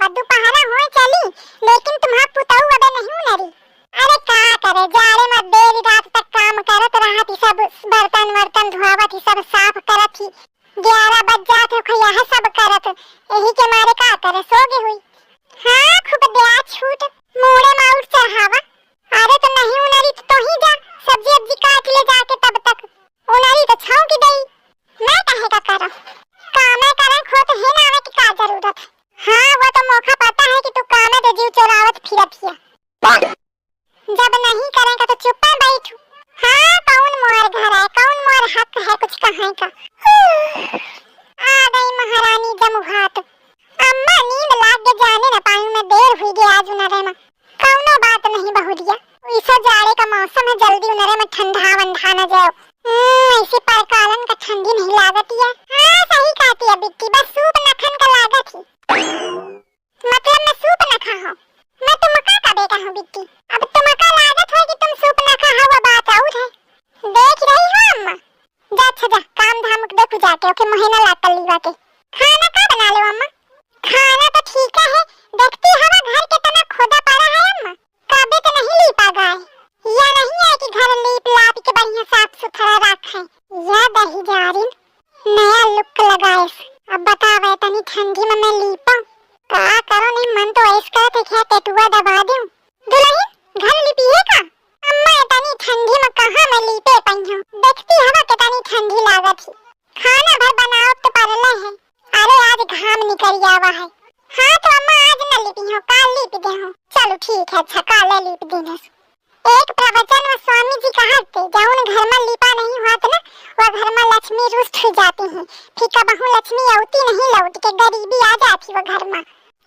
बाबा दोपहरा हो चली, लेकिन तुम्हार पुतऊ अबे नहीं उनरी। अरे का करे जाड़े में देर रात तक काम करत रहत, ई सब बर्तन वर्तन धोवत, ई सब साफ करत ही 11 बज जात हो खैया है सब करत, यही के मारे का करे सोगे हुई। हां खूब दया छूट मुड़े में उठ चढ़ावा। अरे तो नहीं उनरी तो ही जा सब्जी अब्जी काट ले जाके, तब तक उनरी तो छाऊ की गई। मैं काहे का करम कामे करे खोत है ना आवे की का जरूरत। हां वो तो मौका पता है कि तू कामे तो जीव चोरावत फिरत हिया, जब नहीं करेगा तो चुप बैठ। हाँ कौन मोर घर है, कौन मोर हक है कुछ कहे का। आ गई महारानी जमुहात। अम्मा नींद लाग के जाने न पाऊं मैं, देर हुई गई आज उनरे में। कौनो बात नहीं बहुरिया, इसे जाड़े का मौसम है, जल्दी उनरे में ठंडा वंडा न जाओ। ऐसे परकालन का ठंडी नहीं लागती है। हाँ सही कहती है बिट्टी, बस सूप नखन का लागत ही। मतलब मैं सूप न खाऊं, मैं तो मक्का का बेटा हूँ बिट्टी। अब तो मक्का लागत है कि तुम सूप न खाओ, वो बात और है। देख रही हो अम्मा, जा अच्छा जा काम धाम देखो जाके, ओके महीना लाता लीवा के। खाना का बना लो अम्मा? खाना तो ठीक है, देखती हवा घर के तना खोदा पड़ा है अम्मा, कभी तो नहीं लीपा गए, या नहीं है कि घर लीप लाप के बढ़िया साफ सुथरा रखे। या दही जारिन नया लुक लगाए। अब बतावे तनी ठंडी में मैं लीपा का करो, नहीं मन तो ऐस करते क्या टेटुआ दबा दूं। दुल्हन घर लिपी है का? अम्मा इतनी ठंडी में कहां मैं लीपे पई हूं, देखती हवा कितनी ठंडी लागत ही। खाना भर बनाओ तो परले है। अरे आज घाम निकल आवा है। हां तो अम्मा आज न लिपी हो, काल लिप दे हो। चलो ठीक है, अच्छा काल लिप देना। एक प्रवचन में स्वामी जी कहते, जौन घर में लिपा नहीं होत ना, वो घर में लक्ष्मी रुष्ट हो जाती है, फिर कबहू लक्ष्मी औती नहीं, लौट के गरीबी आ जाती वो घर में।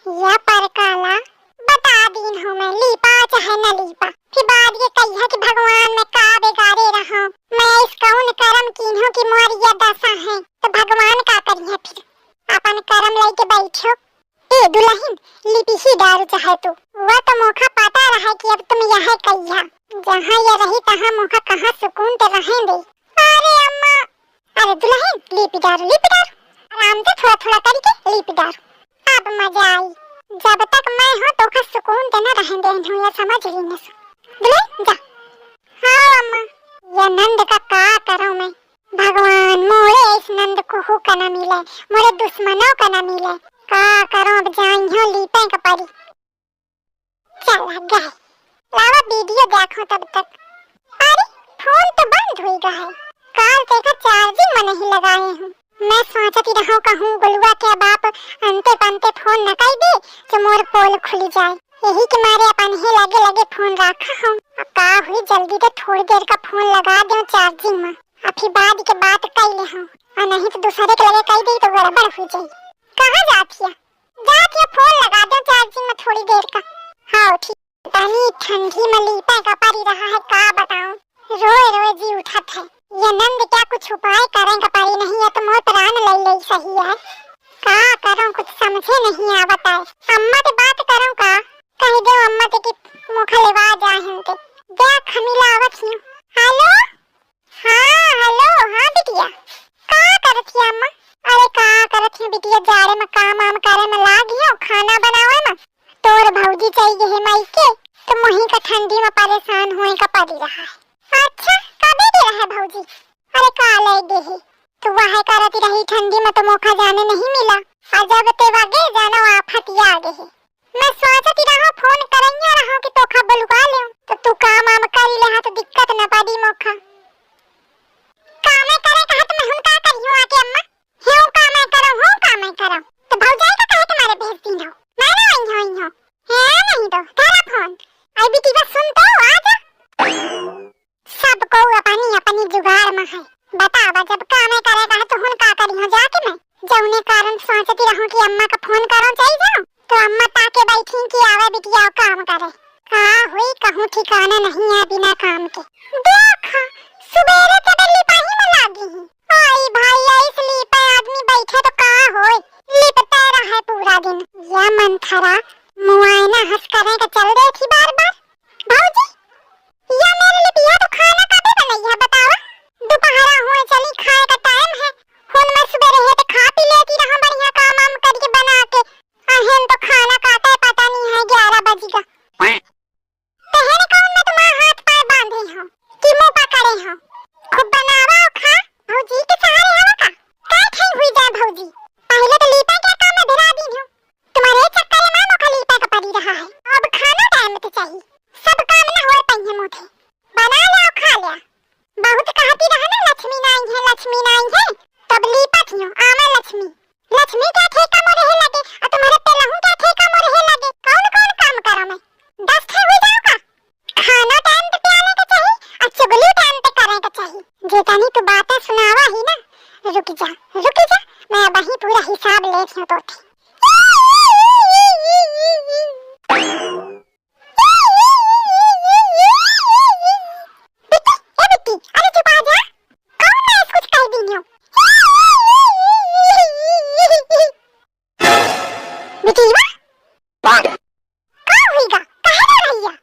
या परकाला बता दीन हो मैं, लीपा चाहे न लीपा, फिर बाद ये कहिया कि भगवान मैं का बेगारे रहा, मैं इस कौन कर्म कीन्हो कि मोर ये दशा है, तो भगवान का करिए फिर अपन कर्म लेके बैठो। ए दुल्हन लिपि ही दारू चाहे तो वो तो मौका पाता रहा कि अब तुम यह कहिया, जहाँ ये रही तहाँ मौका कहाँ सुकून तो रहें दे। अरे अम्मा, अरे दुल्हन लिपि दारू आराम से थोड़ा थोड़ा करके लिपि दारू। अब मजा आई, जब तक मैं हूँ तो का सुकून तो न रहें दे, ये समझ रही न दुल्हन जा। हाँ अम्मा, ये नंद का करूँ मैं, भगवान मोरे इस नंद को हो का न मिले, मोरे दुश्मनों का न मिले, का करो अब जाइयो लीपे का परी। चला गए लावा वीडियो देखो तब तक। अरे फोन तो बंद हुई गया है, काल से का चार्जिंग में नहीं लगाए हूँ। मैं सोचती रहूं कहूँ गुलुआ के बाप अंते पंते फोन न कर दे तो मोर पोल खुल जाए, यही के मारे अपन ही लगे लगे फोन रखा हूँ। अब का हुई जल्दी तो थोड़ी देर का फोन लगा दूं चार्जिंग में, अभी बाद के बात कर ले हूँ, और नहीं तो दूसरे के लगे कर दी तो गड़बड़ हो जाए। कहाँ जाती है? जाती है फोन लगा दो चार्जिंग में थोड़ी देर का। हाँ ठीक। पानी ठंडी में लीपे का परी रहा है, का बताऊं रोए रोए जी उठत है। ये नंद क्या कुछ उपाय करेंगे परी नहीं है तो मोर प्राण ले सही है। का करूं कुछ समझे नहीं आवत है। अम्मा से बात करूं का? कह दो अम्मा से कि मुखा लेवा जाए हमके, देख खमीला आवत ही। हेलो हाँ हेलो हाँ बिटिया, का करत है अम्मा? अरे का करत है बिटिया, जाड़े में काम आम करे में लागी हो, खाना बनावे में तोर भौजी चाहिए है माई के, तो मोही का ठंडी में परेशान होए का पड़ी रहा है। अच्छा कभी दे रहा है भौजी? अरे काले दे है तो वह करती रही, ठंडी में तो मौका जाने नहीं मिला, और जब ते वगे जाना आफत आ गए है। मैं सोचती रहा फोन करैया रहा कि तोखा बुलवा ले, तो तू काम आम कर ले तो दिक्कत न पड़ी मौका। काम करे कहा तो मैं हम का करियो आके अम्मा, क्यों काम करो हूं काम करो तो भौजाई का कहे तुम्हारे भेज दी हो, मैं ना आई हो है नहीं तो तेरा फोन आई बेटी बस सुन तो आ जा। सबको अपनी अपनी जुगाड़ में है, बतावा जब काम करेगा तो हुन का करियो जाके मैं, जौने कारण सोचती रहूं कि अम्मा का फोन करो चाहिए जाऊं, तो अम्मा ताके बैठी कि आवे बिटिया काम करे। का हुई कहूं ठिकाना नहीं है बिना काम के। देखा सुबेरे से लिपाही में लागी है, आई भाई इसलिए पे आदमी बैठे तो का होए, लिपते रहे पूरा दिन। या मन थरा मुआयना हंस करे का चल रही थी बार बार। भौजी या मेरे लिए पिया तो खाना कभी बनाई है बतावा? दोपहरा हुए चली खाए का टाइम है, हुन मैं सुबह रहे तो खा पी लेती रहूं बढ़िया काम आम करके बना के, अहन तो खाना का अब लेट हो तो थी। बिट्टी, अरे चुप आ जा। कौन मैं कुछ कह दी हूँ। बिटिया का होइगा कहे ना रहिया।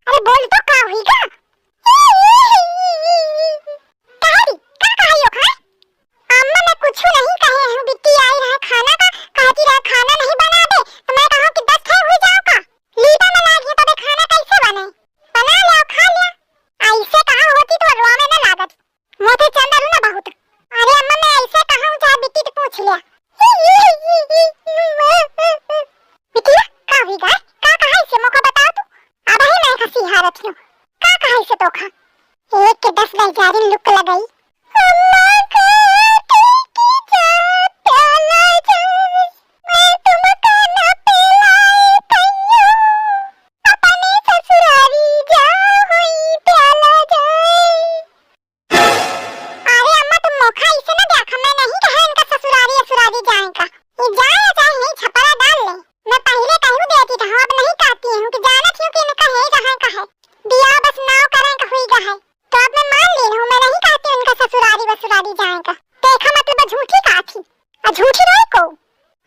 अरे बोल तो का होइगा। कहे का कहियो खाए। अम्मा मैं कुछ नहीं कहे हूँ। बिट्टी आई रहा खाना का कहती रहा खाना नहीं बना दे तो मैं कहूँ कि 10 हो जाओ का लीटा में लागी तबे खाना कैसे बने। बना ले और खा ले। ऐसे कहा होती तो रोआ में न लागत मोटे चंदरू ना बहुत। अरे अम्मा मैं ऐसे कहा हूँ चाहे बिट्टी तो पूछ लिया। बिटिया का होइगा का कहा इसे मौका बता तू। अब ही मैं हंसी हारत हूँ का कहा इसे तो खा। एक के 10 बेचारी लुक लगाई। अम्मा का की जा प्याला जाए मैं तुमको न पिलाए कहियो अपने ससुरारी जा हुई प्याला जाए। अरे अम्मा तुम मौका इसे ना देखा। मैं नहीं कहा इनका ससुरारी असुरारी जाए का। ये जाए चाहे यही छपरा डाल ले। मैं पहले कहूँ देती था अब नहीं कहती हूँ कि जाना क्यों कि इनका है जहाँ का है दिया बस नाव करें का हुई है तो अब मैं मान ली हूँ। मैं नहीं कहती उनका ससुरारी वसुरारी जाए का। देखा मतलब झूठी का थी और झूठी नहीं को।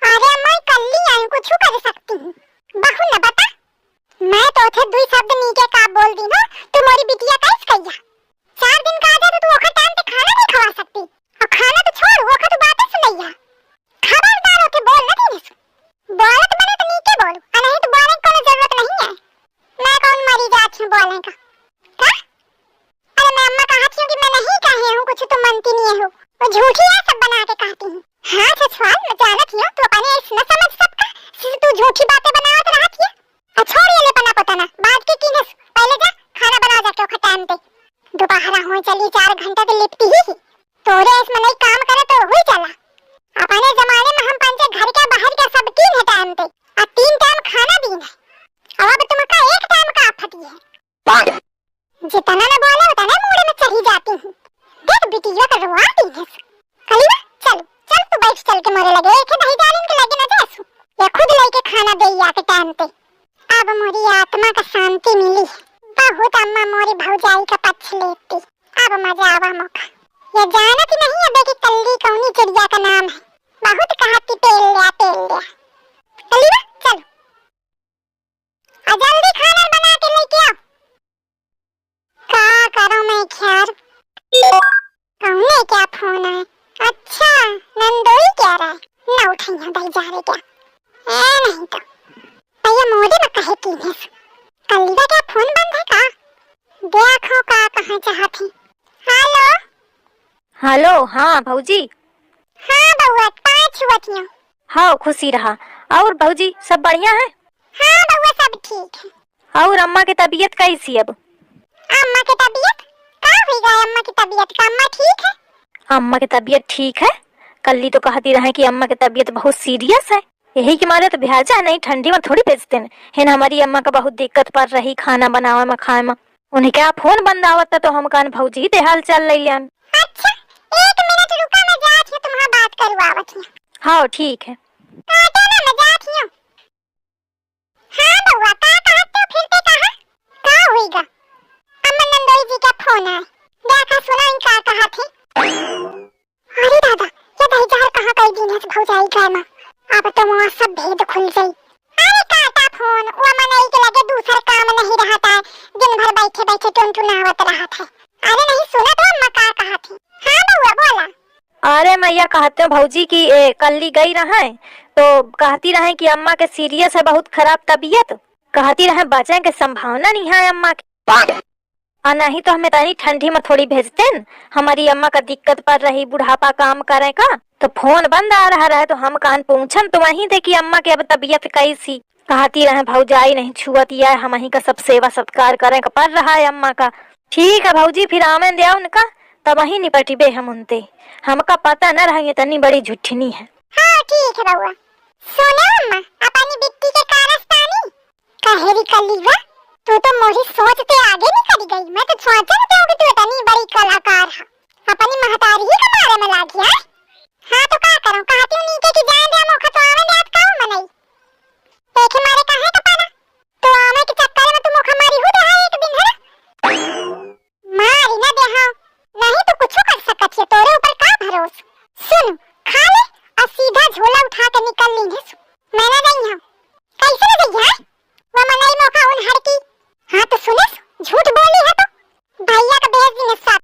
अरे अम्मा कल्ली आई कुछ कर सकती हूँ बहू न बता। मैं तो थे दुई शब्द नीचे का बोल दी ना तू मोरी बिटिया कैस कहिया। 4 दिन का आ जा तो तू ओखा टाइम पे खाना नहीं खवा सकती और खाना तो छोड़ ओखा तू बातें सुनैया। खबरदार होके बोल न दी बोलत बने तो नीचे बोल और नहीं तो बोलने की कोई जरूरत नहीं है। मैं कौन मरी जात हूँ बोलने का। अरे मैं अम्मा कहती हूँ कि मैं नहीं कहे हूँ कुछ तुम मनती नहीं हो और झूठी है सब बना के कहती हूँ। हाँ ससुराल मैं जानत हूँ तू अपने न समझ सबका सिर्फ तू झूठी बातें बनावत रहती है। और छोड़ ये ले पना पता ना बात की किने पहले जा खाना बना जाके ओखा टाइम पे। दोपहर हो चली 4 घंटा तो लिपटी ही तोरे इसमें नहीं काम करे तो हुई चला। अपने जमाने में हम पंचे घर के बाहर के सब 3 है टाइम पे और 3 टाइम खाना दीन है। अब तुमका 1 टाइम का आफत है। जितना न बोले उतना मुड़े में चढ़ी जाती हूँ। देख बिटिया तो रुआ दी है। कलीवा चल चल तू बैठ चल के मोरे लगे एक दही डालन के लगे न जासू या खुद लेके खाना दे या के टाइम पे। अब मोरी आत्मा का शांति मिली बहुत। अम्मा मोरी भौजाई का पक्ष लेती अब मजा आवा मौका। ये जानत नहीं है बेटी कल्ली कौनी चिड़िया का नाम है। बहुत कहती पेल लिया कलीवा चल जल्दी खाना बना के लेके आओ। का करो मैं ख्यार कौने क्या फोन है। अच्छा नंदोई क्या रहा है न उठाइया भाई जा रहे क्या नहीं तो भैया मोदी में कहे की है। कलीवा क्या फोन बंद है का देखो का कहाँ चाहती। हेलो हेलो हाँ भौजी। हाँ बउआ 5 हुआ। हाँ खुशी रहा। और भौजी सब बढ़िया है। हाँ बउआ सब ठीक है। और अम्मा की तबीयत कैसी अब। अम्मा की तबीयत का हुई गई। अम्मा की तबीयत का अम्मा ठीक है। अम्मा की तबीयत ठीक है। कल्ली तो कहती रहे कि अम्मा की तबीयत बहुत सीरियस है यही के मारे तो भेजा नहीं ठंडी में थोड़ी भेजते हैं। हमारी अम्मा का बहुत दिक्कत पड़ रही खाना बनावे में खाए में। उन्हें क्या फोन बंद आवत तो हम कान भौजी ते हाल चल रही। अच्छा 1 मिनट रुका मैं जात हूँ तुम्हारा बात करवावत हूँ। हाँ ठीक है। काटा ना मैं जात हूँ। हाँ बउआ का कहते हो फिर ते कहा का होइगा। अम्मा नंदोई जी का फोन है देखा सुना इनका कहा थे। अरे दादा ये दही जहर कहाँ कई दिन है भौजाई घर में। अब तो वहाँ सब भेद खुल गई। अरे काटा फोन वो मनई के लगे दूसरा काम नहीं रहता है दिन भर बैठे बैठे टुनटुनावत रहता है। अरे नहीं सुना तो अम्मा का कहा थी। हाँ बउआ बोला। अरे मैं यह कहते हूँ भौजी की कल्ली गई रहे तो कहती रहे कि अम्मा के सीरियस है बहुत खराब तबीयत। कहती रहे बचे के संभावना नहीं है अम्मा की। नहीं तो हमें तनी ठंडी में थोड़ी भेजते न। हमारी अम्मा का दिक्कत पड़ रही बुढ़ापा काम करे का तो फोन बंद आ रहा है तो हम कान पूछन तो वहीं थे कि अम्मा की अब तबीयत कैसी। कहती रहे भौजाई नहीं छुअत या हम ही का सब सेवा सत्कार करे का पड़ रहा है अम्मा का। ठीक है भौजी फिर आमे दे उनका तब वहीं निपटी बे हम उनते। हमका पता न रहा ये तनी बड़ी झुठनी है। हाँ ठीक है बउआ। सुनो अम्मा अपनी बिट्टी के कारस्तानी कहेरी कलीवा तू तो मोरी सोच ते आगे निकल गई। मैं तो सोचा नहीं कि तू इतनी बड़ी कलाकार है। अपनी महतारी के निकल ली है। मैं ना नहीं हूँ।